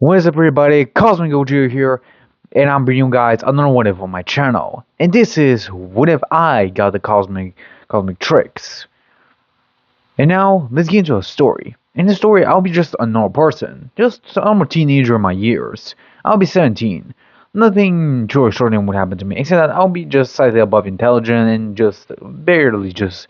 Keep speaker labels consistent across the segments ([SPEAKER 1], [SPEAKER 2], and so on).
[SPEAKER 1] What is up, everybody? Cosmictrix here, and I'm bringing you guys another what if on my channel. And this is what if I got the cosmic tricks. And now let's get into a story. In the story, I'll be just a normal person, I'm a teenager in my years. I'll be 17. Nothing too extraordinary would happen to me, except that I'll be just slightly above intelligent and just barely just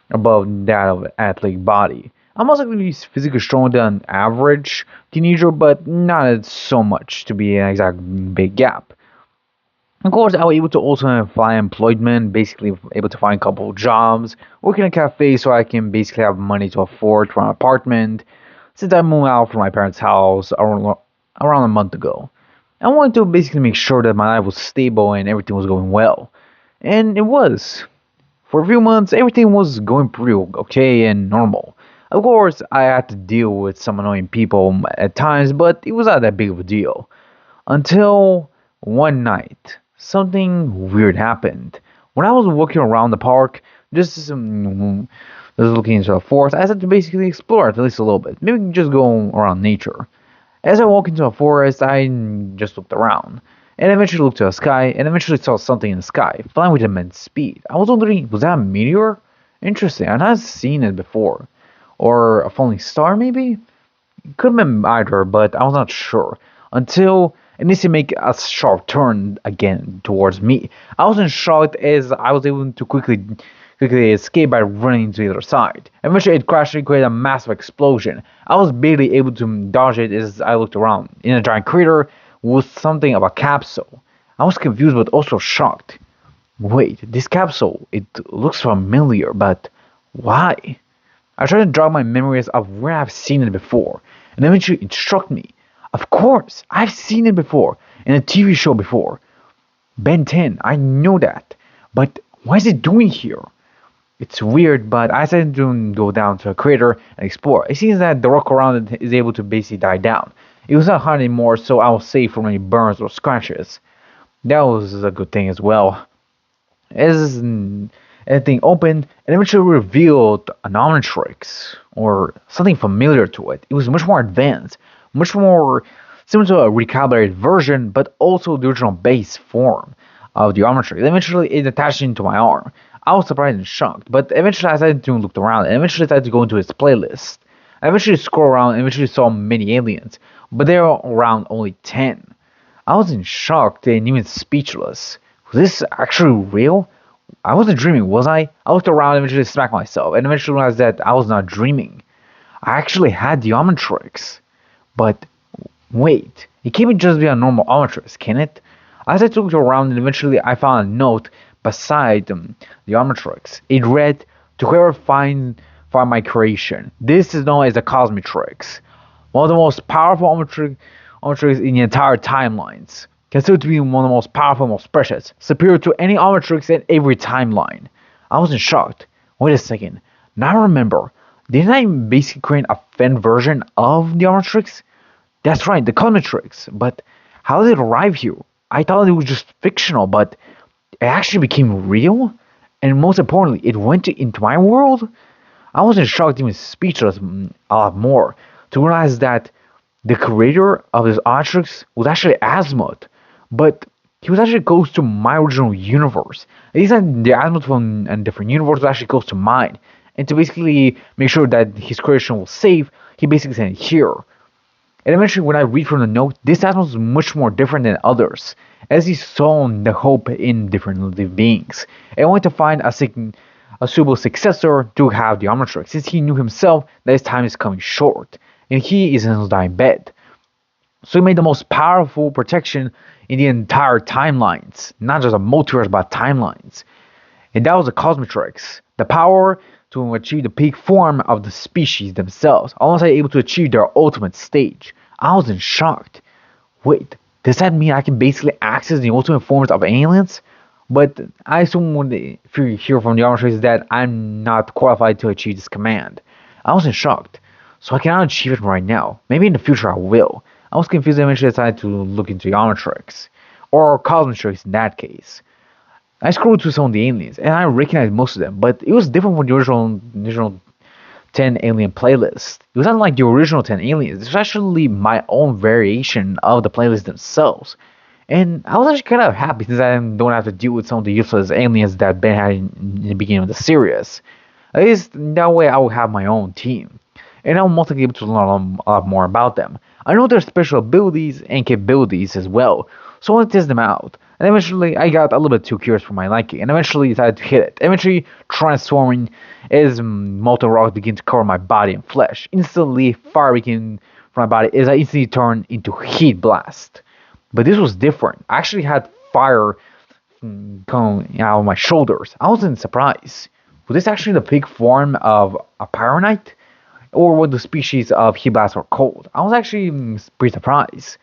[SPEAKER 1] above that of athletic body. I'm also going to be physically stronger than average teenager, but not so much to be an exact big gap. Of course, I was able to also find employment, basically able to find a couple of jobs, work in a cafe so I can basically have money to afford for an apartment, since I moved out from my parents' house around a month ago. I wanted to basically make sure that my life was stable and everything was going well. And it was. For a few months, everything was going pretty okay and normal. Of course, I had to deal with some annoying people at times, but it was not that big of a deal. Until one night, something weird happened. When I was walking around the park, just looking into the forest, I had to basically explore it at least a little bit. Maybe just go around nature. As I walked into a forest, I just looked around, and eventually looked to the sky, and eventually saw something in the sky, flying with immense speed. I was wondering, was that a meteor? Interesting, I've not seen it before. Or a falling star, maybe? It could have been either, but I was not sure. Until it needs to make a sharp turn again towards me. I wasn't shocked as I was able to quickly escape by running to the other side. Eventually it crashed and created a massive explosion. I was barely able to dodge it as I looked around. In a giant crater was something of a capsule. I was confused but also shocked. Wait, this capsule, it looks familiar, but why? I tried to jog my memories of where I've seen it before, and eventually it struck me. Of course, I've seen it before, in a TV show before. Ben 10, I know that. But what is it doing here? It's weird, but I decided to go down to a crater and explore. It seems that the rock around it is able to basically die down. It was not hard anymore, so I was safe from any burns or scratches. That was a good thing as well. As everything opened, and eventually revealed an Omnitrix, or something familiar to it. It was much more advanced, much more similar to a recalibrated version, but also the original base form of the Omnitrix. Eventually, it attached into my arm. I was surprised and shocked, but eventually I decided to look around, and eventually I decided to go into its playlist. I eventually scrolled around and eventually saw many aliens, but there were around only 10. I was in shock and even speechless. Was this actually real? I wasn't dreaming, was I? I looked around and eventually smacked myself, and eventually realized that I was not dreaming. I actually had the Omnitrix. But wait, it can't just be a normal Omnitrix, can it? As I looked around and eventually I found a note beside the Omnitrix. It read, "To whoever find my creation, this is known as the Cosmictrix, one of the most powerful Omnitrix in the entire timelines. Considered to be one of the most powerful and most precious, superior to any Omnitrix in every timeline." I wasn't shocked. Wait a second. Now I remember. Didn't I basically create a fan version of the Omnitrix? That's right, the Cosmictrix. But how did it arrive here? I thought it was just fictional, but it actually became real? And most importantly, it went into my world? I wasn't shocked, even speechless a lot more, to realize that the creator of this Omnitrix was actually Azimuth. But he was actually close to my original universe. It is that the Azimuth from a different universe was actually close to mine. And to basically make sure that his creation was safe, he basically sent it here. And eventually, when I read from the note, this Azimuth was much more different than others, as he saw the hope in different living beings, and wanted to find a suitable successor to have the Omnitrix, since he knew himself that his time is coming short, and he is in his dying bed. So he made the most powerful protection in the entire timelines, not just a multiverse, but timelines. And that was the Cosmictrix, the power to achieve the peak form of the species themselves, alongside able to achieve their ultimate stage. I was in shocked. Wait, does that mean I can basically access the ultimate forms of aliens? But I assume when if you hear from the Omnitrix that I'm not qualified to achieve this command. I was in shocked, so I cannot achieve it right now. Maybe in the future I will. I was confused and eventually decided to look into the Omnitrix, or Cosmictrix in that case. I scrolled through some of the aliens, and I recognized most of them, but it was different from the original 10 alien playlist. It was not like the original 10 aliens. It was actually my own variation of the playlist themselves. And I was actually kind of happy since I don't have to deal with some of the useless aliens that Ben had in the beginning of the series. At least that way I will have my own team. And I'll most likely be able to learn a lot more about them. I know their special abilities and capabilities as well, so I want to test them out. And eventually I got a little bit too curious for my liking, and eventually decided to hit it. Eventually transforming as molten rock began to cover my body and flesh. Instantly fire began from my body as I instantly turned into heat blast. But this was different. I actually had fire coming out of my shoulders. I wasn't surprised. Was this actually the peak form of a pyronite? Or what the species of heat blast are called? I was actually pretty surprised.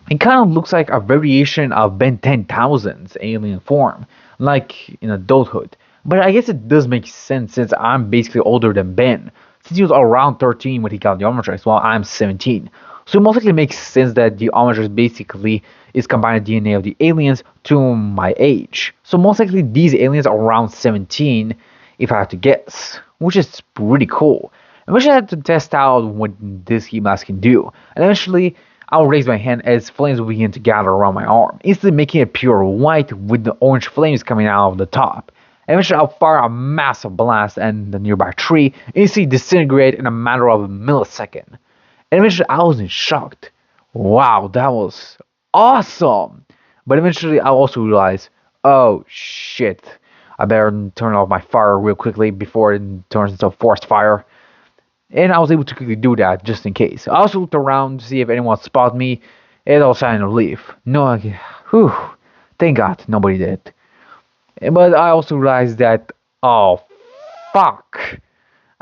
[SPEAKER 1] It kind of looks like a variation of Ben 10,000's alien form, like in adulthood. But I guess it does make sense since I'm basically older than Ben, since he was around 13 when he got the Omnitrix, while I'm 17. So it most likely makes sense that the Omnitrix basically is combining the DNA of the aliens to my age. So most likely these aliens are around 17, if I have to guess, which is pretty cool. Eventually I had to test out what this heat mask can do, and eventually I'll raise my hand as flames will begin to gather around my arm, instantly making it pure white with the orange flames coming out of the top. Eventually I'll fire a massive blast at the nearby tree, instantly disintegrate in a matter of a millisecond. And eventually I was in shock. Wow, that was awesome! But eventually I also realized, oh shit, I better turn off my fire real quickly before it turns into a forest fire. And I was able to quickly do that just in case. I also looked around to see if anyone spotted me, and I was trying to leave. No, whew, thank God nobody did. But I also realized that, oh, fuck.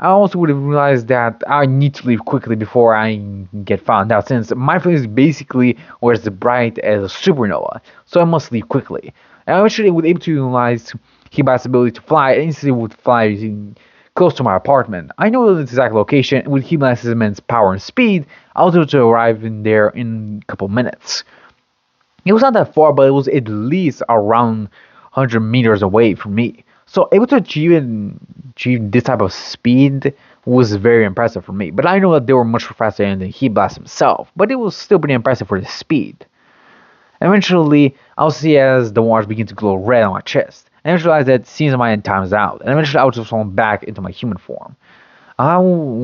[SPEAKER 1] I also would have realized that I need to leave quickly before I get found out, since my flame is basically was as bright as a supernova, so I must leave quickly. And I eventually was able to utilize Hiba's ability to fly, and instantly would fly using close to my apartment. I know the exact location, and with Hiba's immense power and speed, I was able to arrive in there in a couple minutes. It was not that far, but it was at least around 100 meters away from me. So able to achieve this type of speed was very impressive for me. But I know that they were much faster than the Heat Blast himself, but it was still pretty impressive for the speed. Eventually, I'll see as the waters begin to glow red on my chest. And I realized that seems my end time is out. And eventually I was transformed back into my human form. I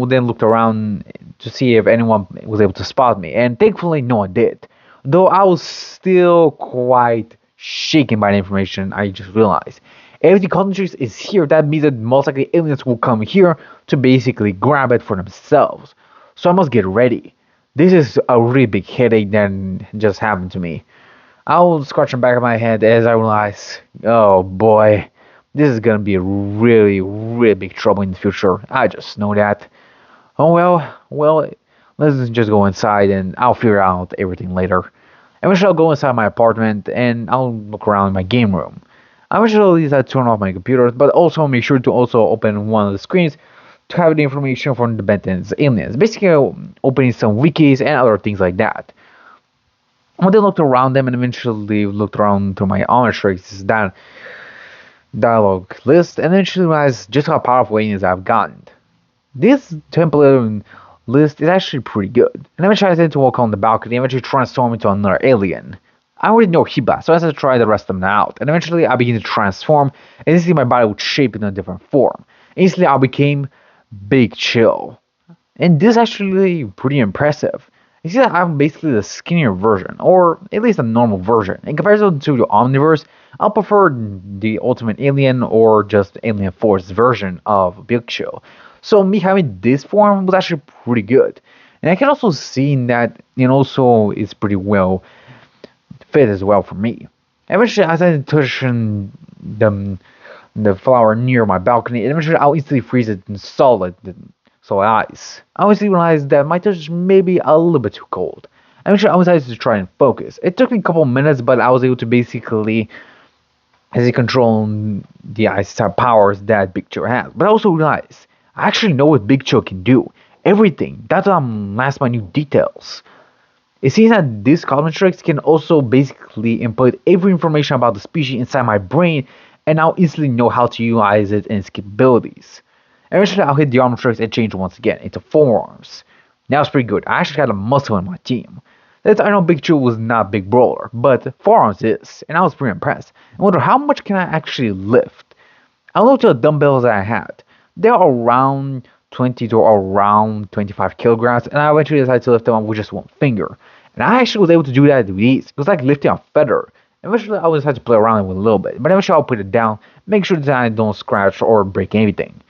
[SPEAKER 1] then looked around to see if anyone was able to spot me, and thankfully no one did. Though I was still quite shaken by the information I just realized. If the Cosmictrix is here, that means that most likely aliens will come here to basically grab it for themselves. So I must get ready. This is a really big headache that just happened to me. I was scratching back of my head as I realized, oh boy, this is gonna be a really, really big trouble in the future. I just know that. Oh well, let's just go inside and I'll figure out everything later. Eventually I'll go inside my apartment and I'll look around in my game room. I eventually decide to turn off my computer, but also make sure to also open one of the screens to have the information from the Benton's aliens. Basically opening some wikis and other things like that. I then looked around them and eventually looked around to my Omnitrix dialogue list and eventually realized just how powerful aliens I've gotten. This template list is actually pretty good. And eventually I decided to walk on the balcony and eventually transform into another alien. I already know Hiba, so I decided to try the rest of them out. And eventually I began to transform and instantly my body would shape in a different form. Instantly I became Big Chill. And this is actually pretty impressive. You see that I'm basically the skinnier version, or at least a normal version. In comparison to the Omniverse, I'll prefer the Ultimate Alien or just Alien Force version of Big Chill. So me having this form was actually pretty good. And I can also see that it also is pretty well fit as well for me. Eventually I started touching the flower near my balcony, and eventually I'll instantly freeze it in solid ice. I always realized that my touch may be a little bit too cold. Eventually I decided to try and focus. It took me a couple minutes, but I was able to basically control the ice type powers that Big Chill has. But I also realized I actually know what Big Chill can do. Everything. That's last minute details. It seems that this Cosmictrix can also basically input every information about the species inside my brain, and I'll instantly know how to utilize it and its capabilities. Eventually, I'll hit the Omnitrix and change once again into forearms. Now it's pretty good. I actually got a muscle in my team. I know Big Chew was not a big brawler, but forearms is, and I was pretty impressed. I wonder how much can I actually lift. I looked at the dumbbells that I had. They're around 20 to around 25 kilograms, and I eventually decided to lift them up with just one finger. And I actually was able to do that with ease. It was like lifting a feather. Eventually, I always had to play around with it a little bit, but eventually I'll put it down, make sure that I don't scratch or break anything.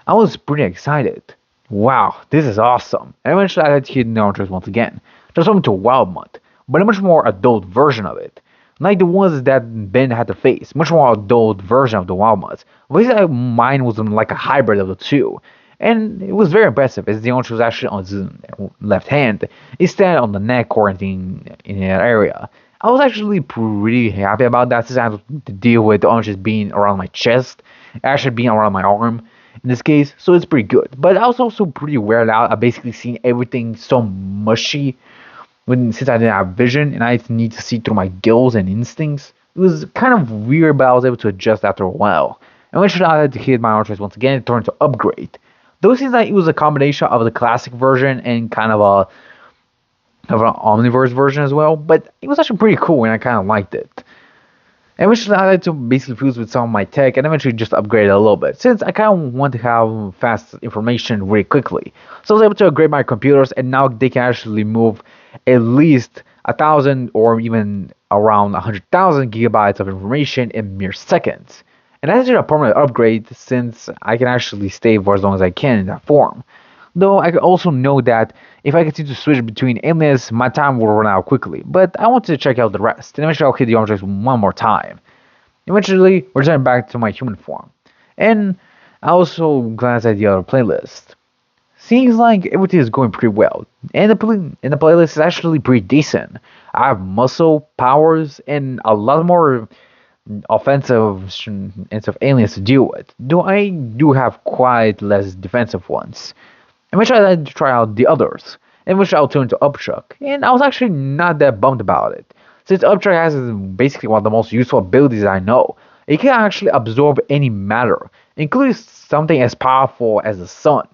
[SPEAKER 1] I was pretty excited. Wow, this is awesome. And eventually I had to hit the Omnitrix once again. Transform into Wild Mud, but a much more adult version of it. Like the ones that Ben had to face, much more adult version of the Wild Muds. Basically, mine was like a hybrid of the two. And it was very impressive, as the Omnitrix was actually on his left hand, instead on the neck or anything in that area. I was actually pretty happy about that, since I had to deal with the Omnitrix being around my chest, actually being around my arm in this case, so it's pretty good. But I was also pretty weirded out. I basically seen everything so mushy since I didn't have vision and I need to see through my gills and instincts. It was kind of weird, but I was able to adjust after a while. Eventually, I had to hit my Omnitrix once again and turn to upgrade. Though it seems like it was a combination of the classic version and kind of an Omniverse version as well, but it was actually pretty cool and I kind of liked it. Eventually, I had to basically fuse with some of my tech and eventually just upgrade it a little bit, since I kind of want to have fast information really quickly. So I was able to upgrade my computers, and now they can actually move at least 1,000 or even around 100,000 gigabytes of information in mere seconds. And that's actually a permanent upgrade, since I can actually stay for as long as I can in that form. Though I also know that if I continue to switch between aliens, my time will run out quickly. But I wanted to check out the rest, and eventually I'll hit the Omnitrix one more time. Eventually, return back to my human form. And I also glanced at the other playlist. Seems like everything is going pretty well, and the playlist is actually pretty decent. I have muscle, powers, and a lot more offensive aliens to deal with, though I do have quite less defensive ones. Eventually, I had to try out the others, in which I'll turn to Upchuck, and I was actually not that bummed about it, since Upchuck has basically one of the most useful abilities I know. It can actually absorb any matter, including something as powerful as the sun.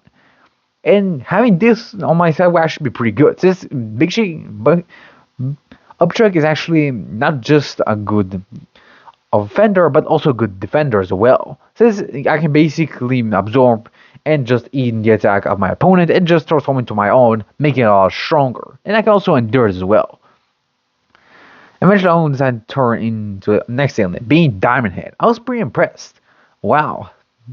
[SPEAKER 1] And having this on my side will actually be pretty good, since Upchuck is actually not just a good offender, but also a good defender as well, since I can basically absorb and just eat the attack of my opponent and just transform into my own, making it a lot stronger. And I can also endure it as well. Eventually, I decided to turn into the next alien, being Diamond Head. I was pretty impressed. Wow,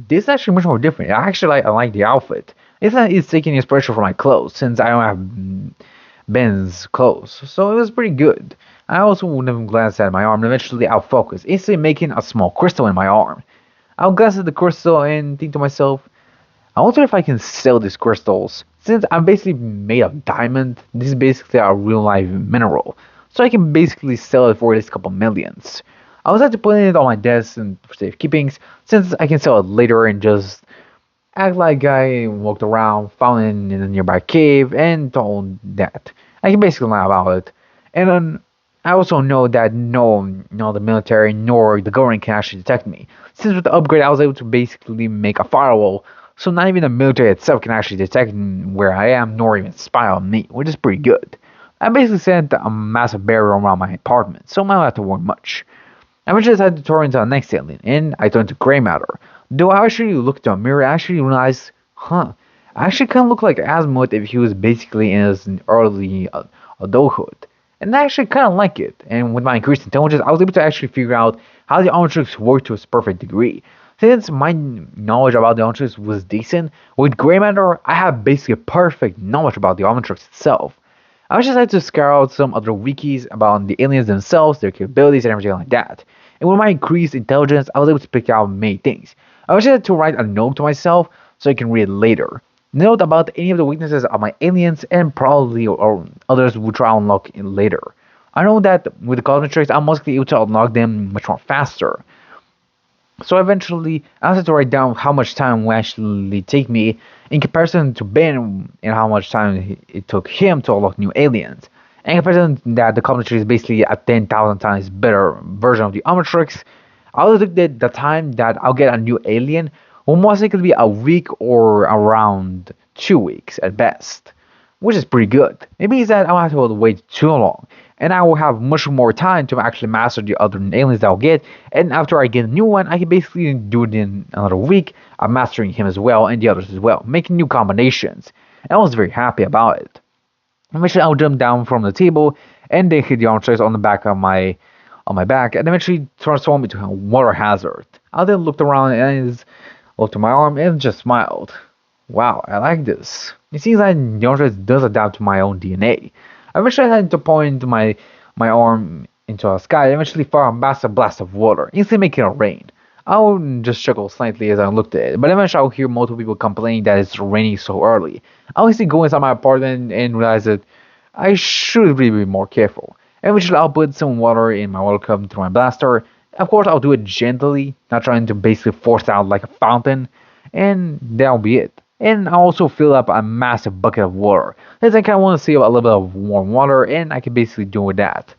[SPEAKER 1] this is actually much more different. I like the outfit. It's taking inspiration from my clothes, since I don't have Ben's clothes, so it was pretty good. I also would have glanced at my arm, and eventually I'll focus, instantly making a small crystal in my arm. I'll glance at the crystal and think to myself, I wonder if I can sell these crystals. Since I'm basically made of diamond, this is basically a real life mineral. So I can basically sell it for at least a couple millions. I was had to put it on my desk and for safekeepings, since I can sell it later and just act like I walked around, found it in a nearby cave, and told that. I can basically lie about it. And then I also know that no the military nor the government can actually detect me. Since with the upgrade I was able to basically make a firewall, so not even the military itself can actually detect where I am, nor even spy on me, which is pretty good. I basically set a massive barrier around my apartment, so I don't have to worry much. I eventually decided to turn into the next alien, and I turned to gray matter. Though I actually looked in a mirror, I actually realized, I actually kind of look like Azimuth if he was basically in his early adulthood. And I actually kind of like it, and with my increased intelligence, I was able to actually figure out how the Omnitrix worked to its perfect degree. Since my knowledge about the Omnitrix was decent, with Grey Matter, I have basically perfect knowledge about the Omnitrix itself. I just had to scour out some other wikis about the aliens themselves, their capabilities, and everything like that. And with my increased intelligence, I was able to pick out many things. I just had to write a note to myself so I can read it later. Note about any of the weaknesses of my aliens and probably or others which I'll unlock later. I know that with the Cosmictrix, I'm mostly able to unlock them much more faster. So eventually, I had to write down how much time will actually take me in comparison to Ben and how much time it took him to unlock new aliens. And in comparison that the Cosmictrix is basically a 10,000 times better version of the Omnitrix, I also took the time that I'll get a new alien will most likely be a week or around 2 weeks at best, which is pretty good. It means that I don't have to wait too long, and I will have much more time to actually master the other aliens that I'll get. And after I get a new one, I can basically do it in another week. I'm mastering him as well and the others as well, making new combinations. And I was very happy about it. Eventually, I'll jump down from the table and then hit the armchairs on the back of my back, and eventually transform into a water hazard. I then looked around and looked at my arm and just smiled. Wow, I like this. It seems like the armchairs does adapt to my own DNA. Eventually, I had to point my arm into the sky and eventually fire a massive blast of water, instantly making it rain. I would just chuckle slightly as I looked at it, but eventually I'll hear multiple people complaining that it's raining so early. I obviously go inside my apartment and realize that I should really be more careful. Eventually I'll put some water in my water cup through my blaster. Of course I'll do it gently, not trying to basically force out like a fountain, and that'll be it. And I also fill up a massive bucket of water, as I kind of want to save a little bit of warm water, and I can basically do with that.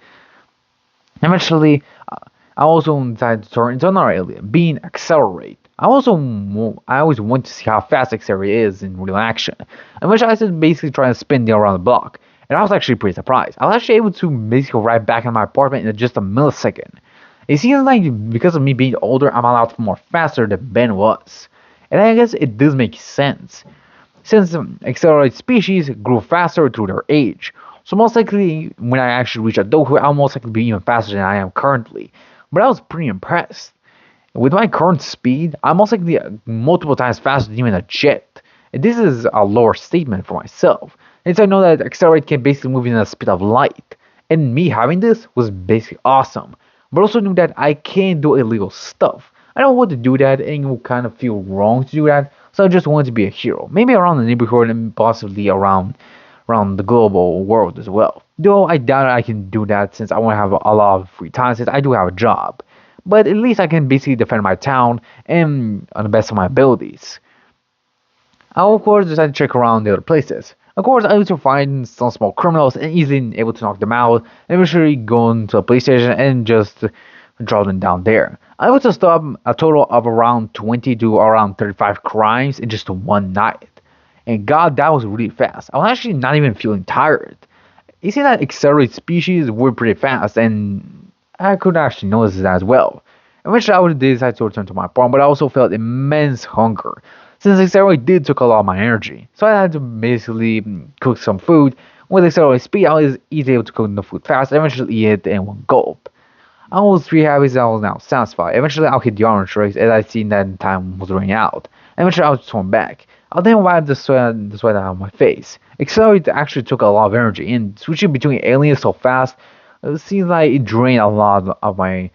[SPEAKER 1] Eventually, I also decided to turn into another alien, being Accelerate. I always want to see how fast Accelerate is in real action. And which I said basically trying to spin the around the block. And I was actually pretty surprised. I was actually able to basically ride back in my apartment in just a millisecond. It seems like because of me being older, I'm allowed more faster than Ben was. And I guess it does make sense, since accelerated species grew faster through their age. So most likely, when I actually reach adulthood, I'll most likely be even faster than I am currently. But I was pretty impressed. With my current speed, I'm most likely multiple times faster than even a jet. And this is a lower statement for myself, since I know that accelerate can basically move in the speed of light. And me having this was basically awesome. But also knew that I can't do illegal stuff. I don't want to do that, and it will kind of feel wrong to do that. So I just wanted to be a hero, maybe around the neighborhood and possibly around the global world as well. Though I doubt I can do that since I won't have a lot of free time since I do have a job. But at least I can basically defend my town and on the best of my abilities. I will of course decide to check around the other places. Of course, I also find some small criminals and easily able to knock them out, and eventually go into a police station and just draw them down there. I also stop a total of around 20 to around 35 crimes in just one night. And god, that was really fast. I was actually not even feeling tired. You see that accelerated species were pretty fast, and I could actually notice that as well. Eventually I would decide to return to my farm, but I also felt immense hunger, since accelerate did took a lot of my energy. So I had to basically cook some food. With accelerated speed, I was easily able to cook the food fast and eventually eat it in one gulp. I was pretty happy that I was now satisfied. Eventually I'll hit the orange race as I seen that time was running out. Eventually I'll turn back. I'll then wipe the sweat out of my face. Accelerate actually took a lot of energy, and switching between aliens so fast, it seems like it drained a lot of my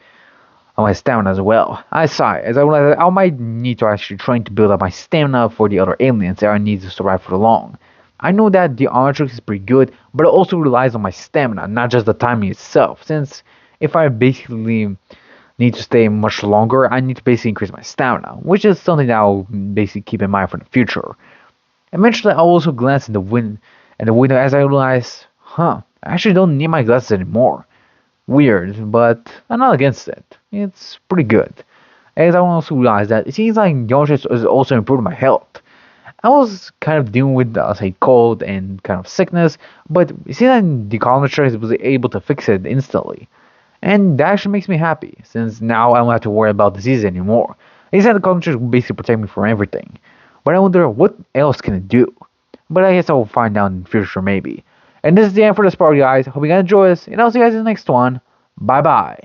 [SPEAKER 1] stamina as well. I sigh as I realized that I might need to actually train to build up my stamina for the other aliens that I need to survive for long. I know that the Cosmictrix is pretty good, but it also relies on my stamina, not just the timing itself, since if I basically need to stay much longer, I need to basically increase my stamina, which is something that I'll basically keep in mind for the future. Eventually, I'll also glance at the window as I realize, I actually don't need my glasses anymore. Weird, but I'm not against it. It's pretty good. As I also realized that it seems like Yosha is also improving my health. I was kind of dealing with, say, cold and kind of sickness, but it seems like the Cosmictrix was able to fix it instantly. And that actually makes me happy, since now I don't have to worry about disease anymore. They said the Cosmictrix will basically protect me from everything. But I wonder what else can it do? But I guess I will find out in the future maybe. And this is the end for this part, guys. Hope you guys enjoy this, and I'll see you guys in the next one. Bye bye.